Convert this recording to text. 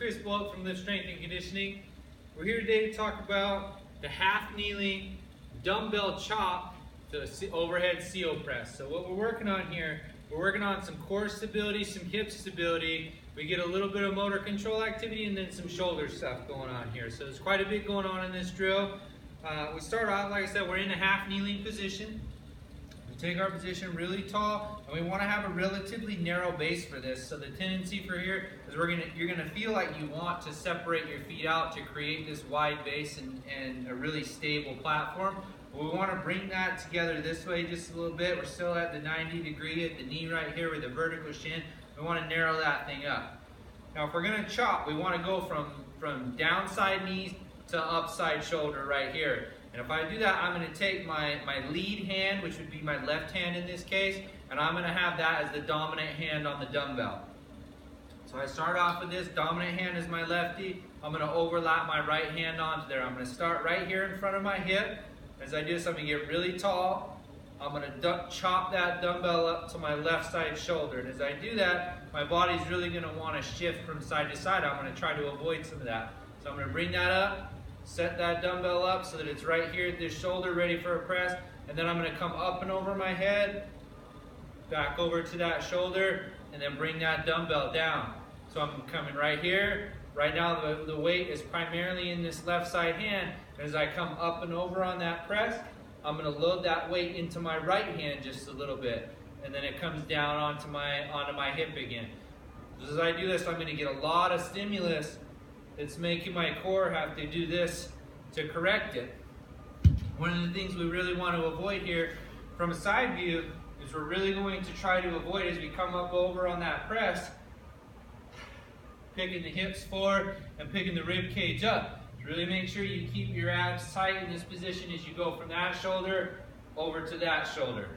Chris Bolt from Lift Strength and Conditioning. We're here today to talk about the half kneeling dumbbell chop to overhead CO press. So what we're working on here, we're working on some core stability, some hip stability. We get a little bit of motor control activity and then some shoulder stuff going on here. So there's quite a bit going on in this drill. We start out, like I said, we're in a half kneeling position. We take our position really tall, and we want to have a relatively narrow base for this. So the tendency for here is you're gonna feel like you want to separate your feet out to create this wide base and a really stable platform. We want to bring that together this way just a little bit. We're still at the 90 degree at the knee right here with the vertical shin. We want to narrow that thing up. Now if we're going to chop, we want to go from downside knee to upside shoulder right here. And if I do that, I'm going to take my lead hand, which would be my left hand in this case, and I'm going to have that as the dominant hand on the dumbbell. So I start off with this, dominant hand is my lefty. I'm going to overlap my right hand onto there. I'm going to start right here in front of my hip. As I do this, I'm going to get really tall. I'm going to chop that dumbbell up to my left side shoulder. And as I do that, my body's really going to want to shift from side to side. I'm going to try to avoid some of that. So I'm going to bring that up, set that dumbbell up so that it's right here at this shoulder, ready for a press. And then I'm going to come up and over my head, back over to that shoulder, and then bring that dumbbell down. So I'm coming right here. Right now the weight is primarily in this left side hand. And as I come up and over on that press, I'm going to load that weight into my right hand just a little bit. And then it comes down onto my hip again. As I do this, I'm going to get a lot of stimulus that's making my core have to do this to correct it. One of the things we really want to avoid here from a side view is we're really going to try to avoid as we come up over on that press, picking the hips forward and picking the rib cage up. Really make sure you keep your abs tight in this position as you go from that shoulder over to that shoulder.